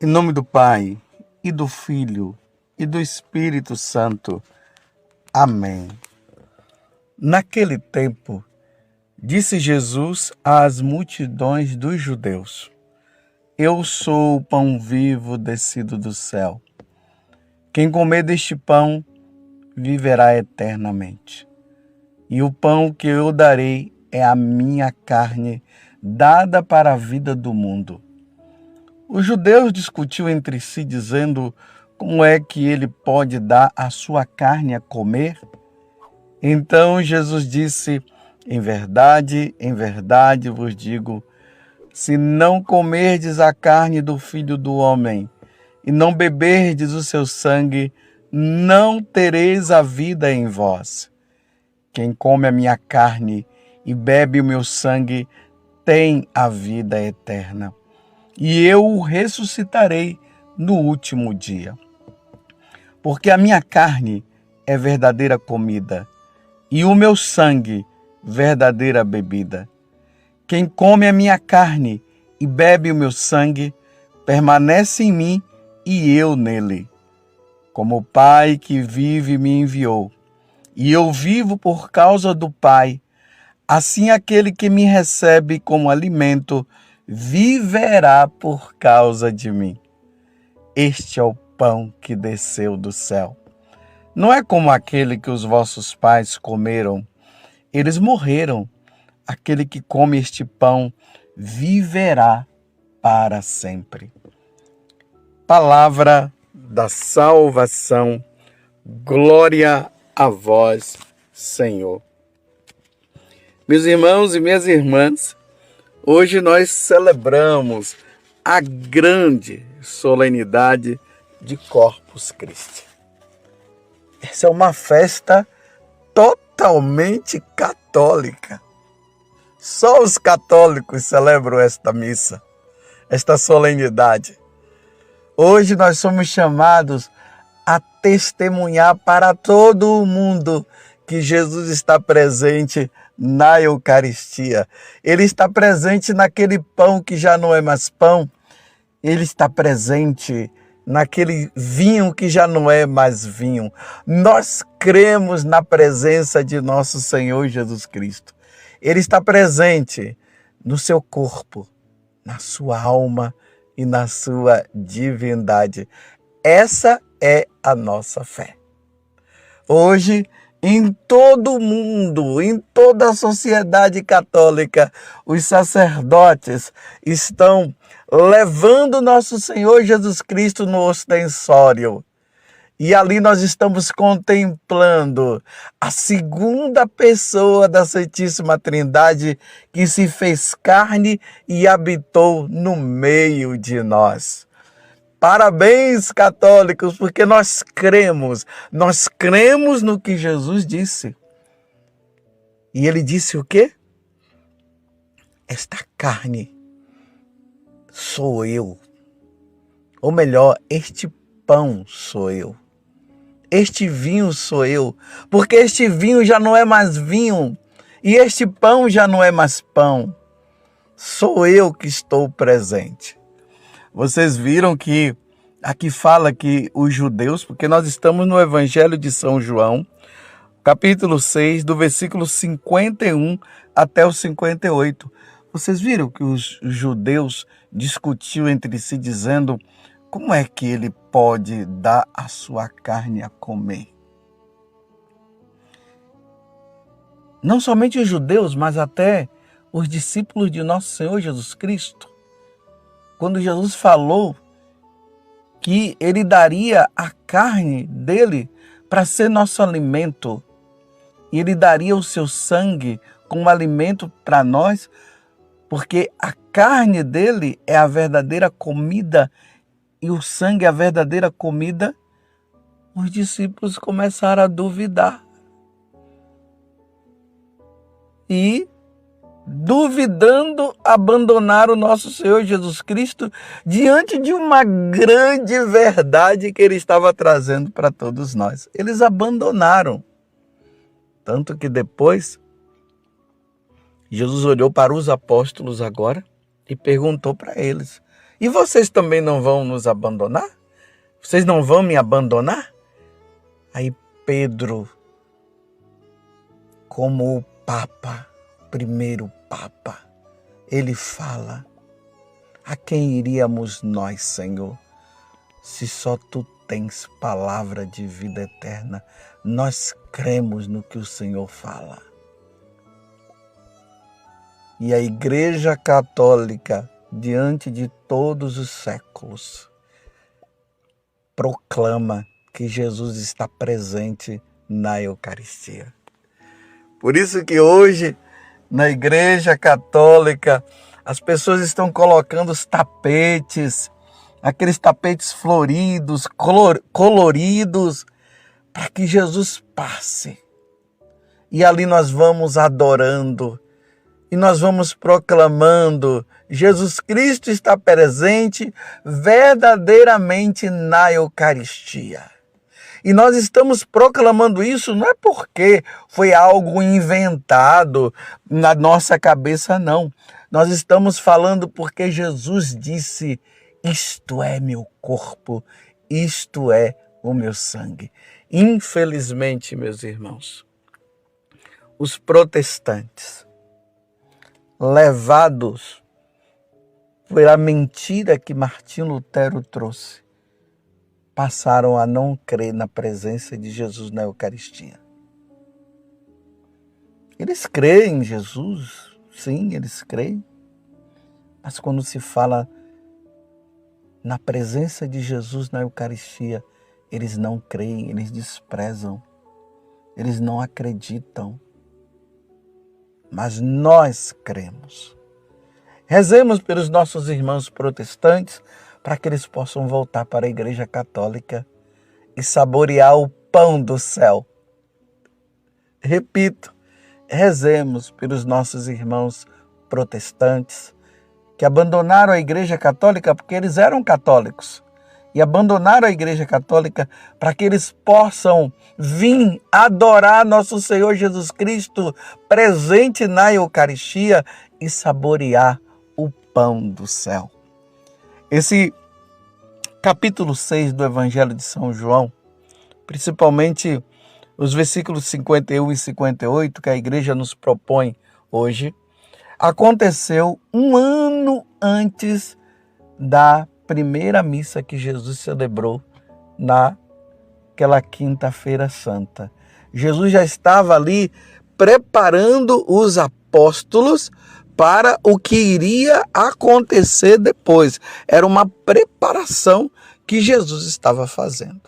Em nome do Pai, e do Filho, e do Espírito Santo. Amém. Naquele tempo, disse Jesus às multidões dos judeus: Eu sou o pão vivo descido do céu. Quem comer deste pão viverá eternamente. E o pão que eu darei é a minha carne, dada para a vida do mundo. Os judeus discutiam entre si, dizendo: como é que ele pode dar a sua carne a comer? Então Jesus disse: em verdade vos digo, se não comerdes a carne do Filho do Homem e não beberdes o seu sangue, não tereis a vida em vós. Quem come a minha carne e bebe o meu sangue tem a vida eterna, e eu o ressuscitarei no último dia. Porque a minha carne é verdadeira comida, e o meu sangue verdadeira bebida. Quem come a minha carne e bebe o meu sangue, permanece em mim e eu nele. Como o Pai que vive me enviou, e eu vivo por causa do Pai, assim aquele que me recebe como alimento viverá por causa de mim. Este é o pão que desceu do céu. Não é como aquele que os vossos pais comeram. Eles morreram. Aquele que come este pão viverá para sempre. Palavra da salvação. Glória a vós, Senhor. Meus irmãos e minhas irmãs, hoje nós celebramos a grande solenidade de Corpus Christi. Essa é uma festa totalmente católica. Só os católicos celebram esta missa, esta solenidade. Hoje nós somos chamados a testemunhar para todo o mundo que Jesus está presente na Eucaristia. Ele está presente naquele pão que já não é mais pão. Ele está presente naquele vinho que já não é mais vinho. Nós cremos na presença de nosso Senhor Jesus Cristo. Ele está presente no seu corpo, na sua alma e na sua divindade. Essa é a nossa fé. Hoje, em todo o mundo, em toda a sociedade católica, os sacerdotes estão levando nosso Senhor Jesus Cristo no ostensório. E ali nós estamos contemplando a segunda pessoa da Santíssima Trindade que se fez carne e habitou no meio de nós. Parabéns, católicos, porque nós cremos no que Jesus disse. E ele disse o quê? Esta carne sou eu. Ou melhor, este pão sou eu. Este vinho sou eu. Porque este vinho já não é mais vinho. E este pão já não é mais pão. Sou eu que estou presente. Vocês viram que aqui fala que os judeus, porque nós estamos no Evangelho de São João, capítulo 6, do versículo 51 até o 58. Vocês viram que os judeus discutiam entre si, dizendo: como é que ele pode dar a sua carne a comer? Não somente os judeus, mas até os discípulos de nosso Senhor Jesus Cristo. Quando Jesus falou que ele daria a carne dele para ser nosso alimento, e ele daria o seu sangue como alimento para nós, porque a carne dele é a verdadeira comida e o sangue é a verdadeira comida, os discípulos começaram a duvidar. E, duvidando, abandonaram o nosso Senhor Jesus Cristo diante de uma grande verdade que ele estava trazendo para todos nós. Eles abandonaram. Tanto que depois, Jesus olhou para os apóstolos agora e perguntou para eles: E vocês também não vão nos abandonar? Vocês não vão me abandonar? Aí Pedro, como o Papa, primeiro Papa, ele fala: a quem iríamos nós, Senhor, se só Tu tens palavra de vida eterna? Nós cremos no que o Senhor fala. E a Igreja Católica, diante de todos os séculos, proclama que Jesus está presente na Eucaristia. Por isso que hoje, na Igreja Católica, as pessoas estão colocando os tapetes, aqueles tapetes floridos, coloridos, para que Jesus passe. E ali nós vamos adorando, e nós vamos proclamando: Jesus Cristo está presente verdadeiramente na Eucaristia. E nós estamos proclamando isso não é porque foi algo inventado na nossa cabeça, não. Nós estamos falando porque Jesus disse: isto é meu corpo, isto é o meu sangue. Infelizmente, meus irmãos, os protestantes, levados pela mentira que Martim Lutero trouxe, passaram a não crer na presença de Jesus na Eucaristia. Eles creem em Jesus, sim, eles creem, mas quando se fala na presença de Jesus na Eucaristia, eles não creem, eles desprezam, eles não acreditam. Mas nós cremos. Rezemos pelos nossos irmãos protestantes para que eles possam voltar para a Igreja Católica e saborear o pão do céu. Repito, rezemos pelos nossos irmãos protestantes que abandonaram a Igreja Católica porque eles eram católicos e abandonaram a Igreja Católica para que eles possam vir adorar nosso Senhor Jesus Cristo presente na Eucaristia e saborear o pão do céu. Esse capítulo 6 do Evangelho de São João, principalmente os versículos 51 e 58 que a igreja nos propõe hoje, aconteceu um ano antes da primeira missa que Jesus celebrou naquela quinta-feira santa. Jesus já estava ali preparando os apóstolos para o que iria acontecer depois. Era uma preparação que Jesus estava fazendo.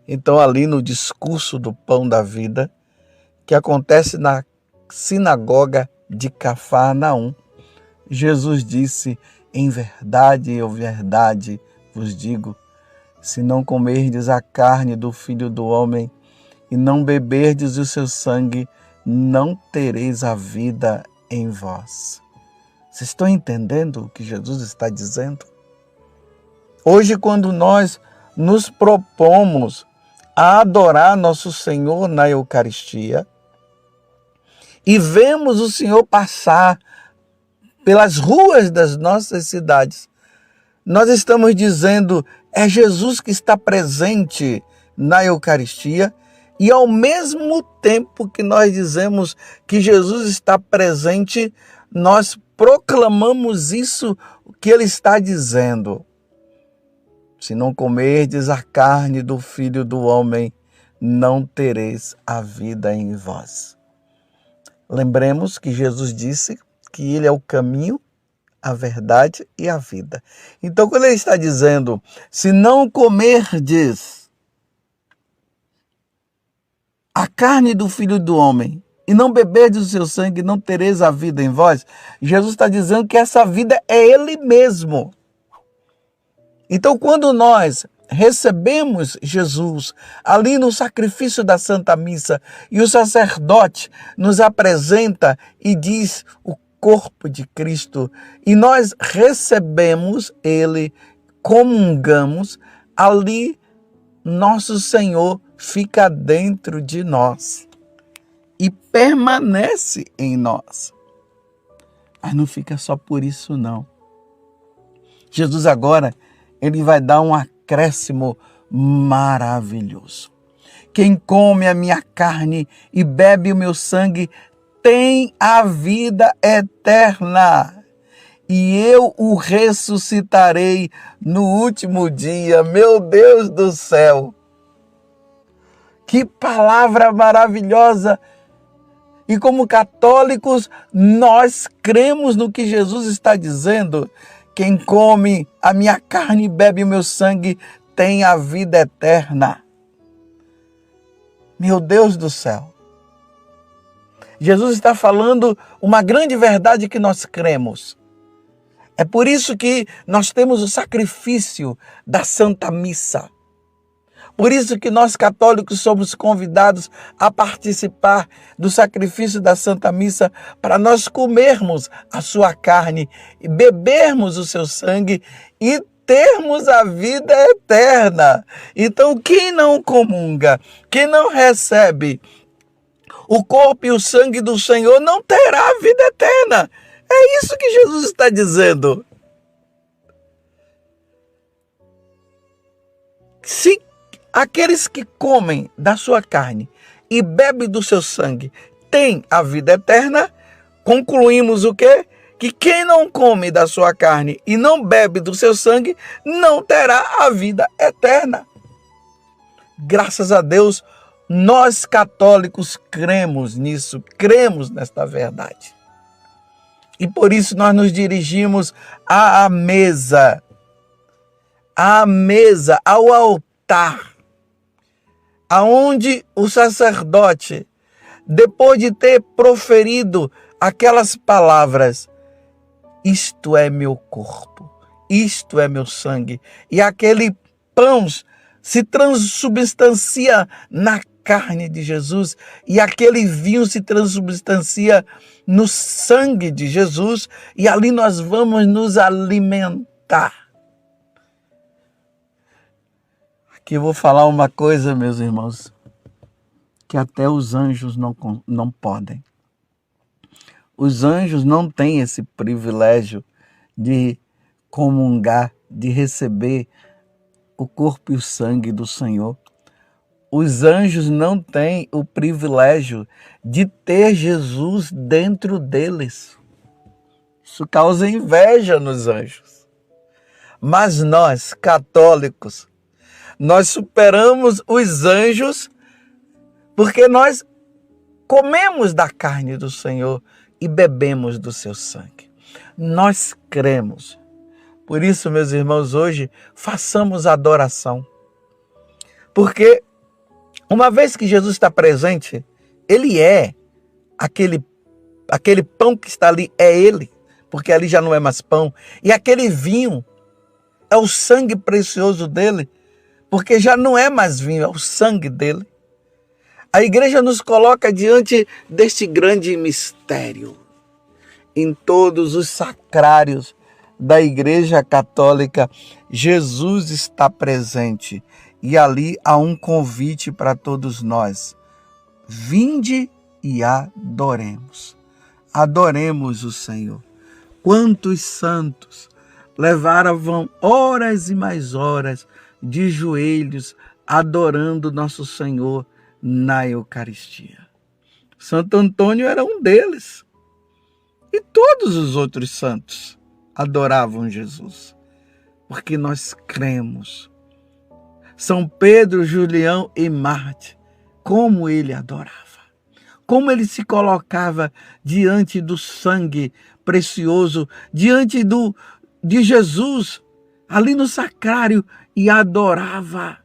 Então, ali no discurso do pão da vida, que acontece na sinagoga de Cafarnaum, Jesus disse: em verdade vos digo, se não comerdes a carne do Filho do Homem e não beberdes o seu sangue, não tereis a vida em vós. Vocês estão entendendo o que Jesus está dizendo? Hoje, quando nós nos propomos a adorar nosso Senhor na Eucaristia e vemos o Senhor passar pelas ruas das nossas cidades, nós estamos dizendo: é Jesus que está presente na Eucaristia, e ao mesmo tempo que nós dizemos que Jesus está presente, nós proclamamos isso que ele está dizendo: se não comerdes a carne do Filho do Homem, não tereis a vida em vós. Lembremos que Jesus disse que ele é o caminho, a verdade e a vida. Então, quando ele está dizendo: se não comerdes a carne do Filho do Homem e não beberdes o seu sangue, não tereis a vida em vós, Jesus está dizendo que essa vida é ele mesmo. Então, quando nós recebemos Jesus ali no sacrifício da Santa Missa e o sacerdote nos apresenta e diz o corpo de Cristo, e nós recebemos ele, comungamos, ali nosso Senhor fica dentro de nós e permanece em nós. Mas não fica só por isso, não. Jesus agora, ele vai dar um acréscimo maravilhoso. Quem come a minha carne e bebe o meu sangue tem a vida eterna, e eu o ressuscitarei no último dia. Meu Deus do céu! Que palavra maravilhosa! E como católicos, nós cremos no que Jesus está dizendo. Quem come a minha carne e bebe o meu sangue tem a vida eterna. Meu Deus do céu! Jesus está falando uma grande verdade que nós cremos. É por isso que nós temos o sacrifício da Santa Missa. Por isso que nós católicos somos convidados a participar do sacrifício da Santa Missa, para nós comermos a sua carne, bebermos o seu sangue e termos a vida eterna. Então, quem não comunga, quem não recebe o corpo e o sangue do Senhor, não terá a vida eterna. É isso que Jesus está dizendo. Se aqueles que comem da sua carne e bebem do seu sangue têm a vida eterna, concluímos o quê? Que quem não come da sua carne e não bebe do seu sangue não terá a vida eterna. Graças a Deus, nós católicos cremos nisso, cremos nesta verdade. E por isso nós nos dirigimos à mesa, ao altar, aonde o sacerdote, depois de ter proferido aquelas palavras, isto é meu corpo, isto é meu sangue, e aquele pão se transubstancia na carne de Jesus, e aquele vinho se transubstancia no sangue de Jesus, e ali nós vamos nos alimentar. Aqui eu vou falar uma coisa, meus irmãos, que até os anjos não podem. Os anjos não têm esse privilégio de comungar, de receber o corpo e o sangue do Senhor. Os anjos não têm o privilégio de ter Jesus dentro deles. Isso causa inveja nos anjos. Mas nós, católicos, nós superamos os anjos porque nós comemos da carne do Senhor e bebemos do seu sangue. Nós cremos. Por isso, meus irmãos, hoje façamos adoração. Porque uma vez que Jesus está presente, ele é aquele pão que está ali, é ele, porque ali já não é mais pão. E aquele vinho é o sangue precioso dele, porque já não é mais vinho, é o sangue dele. A igreja nos coloca diante deste grande mistério. Em todos os sacrários da Igreja Católica, Jesus está presente. E ali há um convite para todos nós. Vinde e adoremos. Adoremos o Senhor. Quantos santos levaram horas e mais horas de joelhos adorando nosso Senhor na Eucaristia. Santo Antônio era um deles. E todos os outros santos adoravam Jesus, porque nós cremos. São Pedro, Julião e Marte, como ele adorava, como ele se colocava diante do sangue precioso, diante de Jesus, ali no sacrário, e adorava.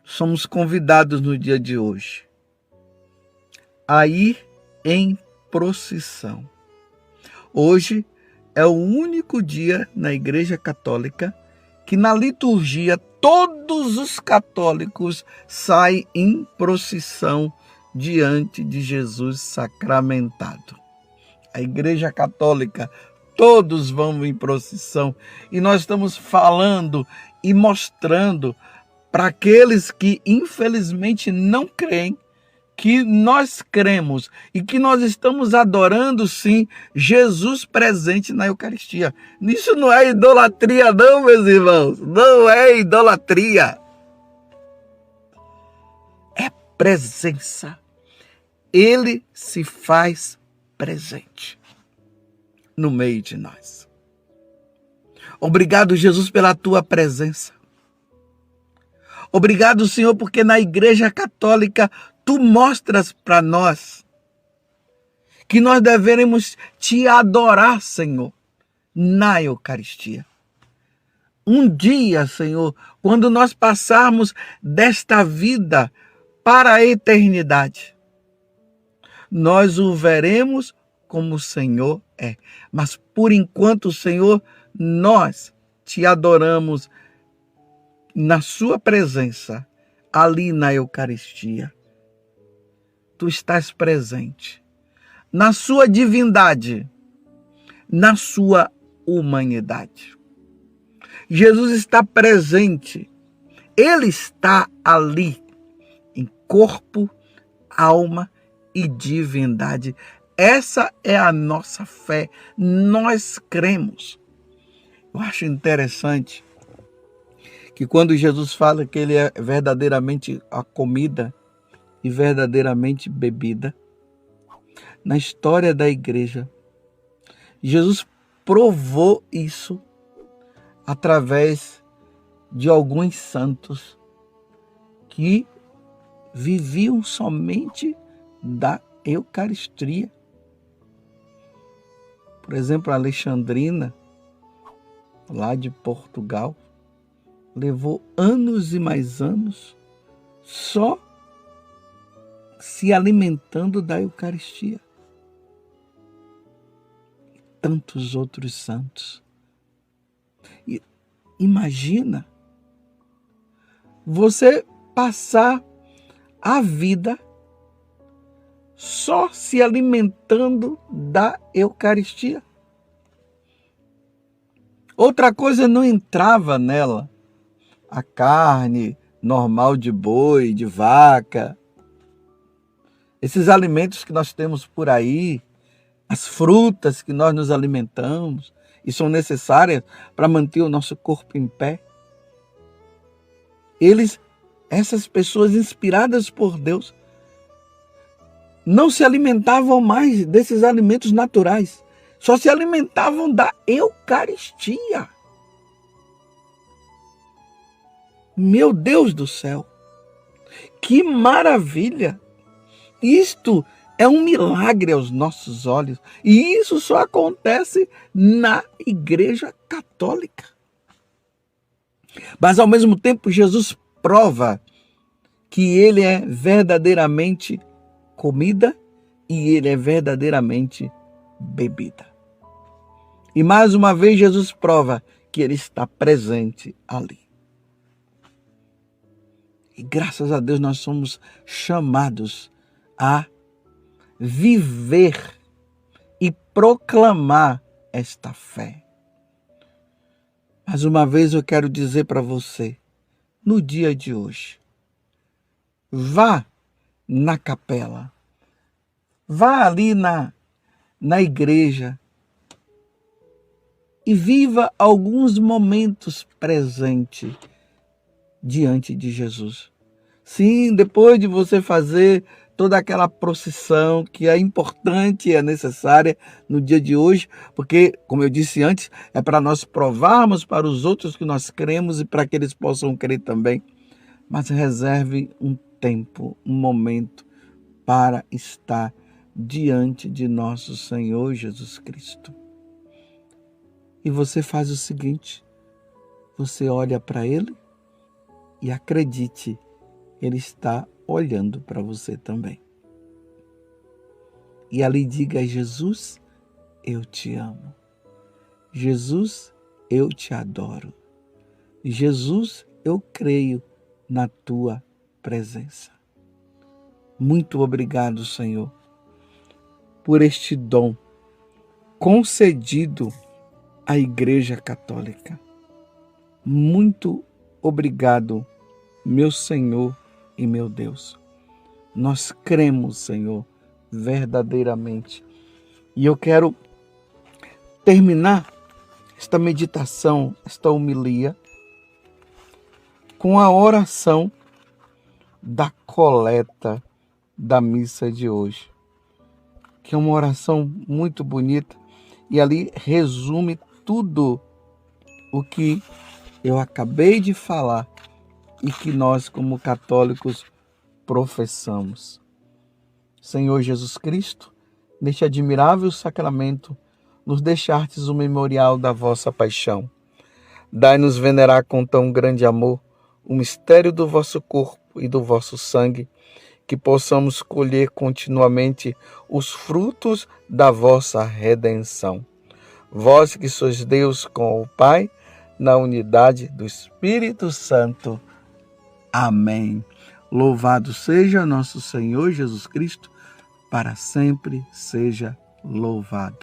Somos convidados no dia de hoje a ir em procissão. Hoje é o único dia na Igreja Católica que na liturgia todos os católicos saem em procissão diante de Jesus sacramentado. A Igreja Católica, todos vão em procissão, e nós estamos falando e mostrando para aqueles que infelizmente não creem que nós cremos e que nós estamos adorando, sim, Jesus presente na Eucaristia. Isso não é idolatria, não, meus irmãos. Não é idolatria. É presença. Ele se faz presente no meio de nós. Obrigado, Jesus, pela tua presença. Obrigado, Senhor, porque na Igreja Católica tu mostras para nós que nós devemos te adorar, Senhor, na Eucaristia. Um dia, Senhor, quando nós passarmos desta vida para a eternidade, nós o veremos como o Senhor é. Mas por enquanto, Senhor, nós te adoramos na sua presença, ali na Eucaristia. Tu estás presente na sua divindade, na sua humanidade. Jesus está presente. Ele está ali em corpo, alma e divindade. Essa é a nossa fé. Nós cremos. Eu acho interessante que quando Jesus fala que ele é verdadeiramente a comida e verdadeiramente bebida, na história da igreja, Jesus provou isso através de alguns santos que viviam somente da Eucaristia. Por exemplo, a Alexandrina, lá de Portugal, levou anos e mais anos só se alimentando da Eucaristia. E tantos outros santos. E imagina você passar a vida só se alimentando da Eucaristia. Outra coisa não entrava nela. A carne normal de boi, de vaca, esses alimentos que nós temos por aí, as frutas que nós nos alimentamos e são necessárias para manter o nosso corpo em pé. Essas pessoas inspiradas por Deus, não se alimentavam mais desses alimentos naturais, só se alimentavam da Eucaristia. Meu Deus do céu, que maravilha! Isto é um milagre aos nossos olhos e isso só acontece na Igreja Católica. Mas ao mesmo tempo Jesus prova que ele é verdadeiramente comida e ele é verdadeiramente bebida. E mais uma vez Jesus prova que ele está presente ali. E graças a Deus nós somos chamados a viver e proclamar esta fé. Mais uma vez eu quero dizer para você, no dia de hoje, vá na capela, vá ali na igreja e viva alguns momentos presentes diante de Jesus. Sim, depois de você fazer toda aquela procissão que é importante e é necessária no dia de hoje, porque, como eu disse antes, é para nós provarmos para os outros que nós cremos e para que eles possam crer também. Mas reserve um tempo, um momento para estar diante de nosso Senhor Jesus Cristo. E você faz o seguinte, você olha para Ele e acredite, Ele está olhando para você também. E ali diga: Jesus, eu te amo. Jesus, eu te adoro. Jesus, eu creio na tua presença. Muito obrigado, Senhor, por este dom concedido à Igreja Católica. Muito obrigado, meu Senhor e meu Deus. Nós cremos, Senhor, verdadeiramente. E eu quero terminar esta meditação, esta homilia, com a oração da coleta da missa de hoje, que é uma oração muito bonita e ali resume tudo o que eu acabei de falar e que nós, como católicos, professamos. Senhor Jesus Cristo, neste admirável sacramento, nos deixastes o memorial da vossa paixão. Dai-nos venerar com tão grande amor o mistério do vosso corpo e do vosso sangue, que possamos colher continuamente os frutos da vossa redenção. Vós que sois Deus com o Pai, na unidade do Espírito Santo. Amém. Louvado seja nosso Senhor Jesus Cristo, para sempre seja louvado.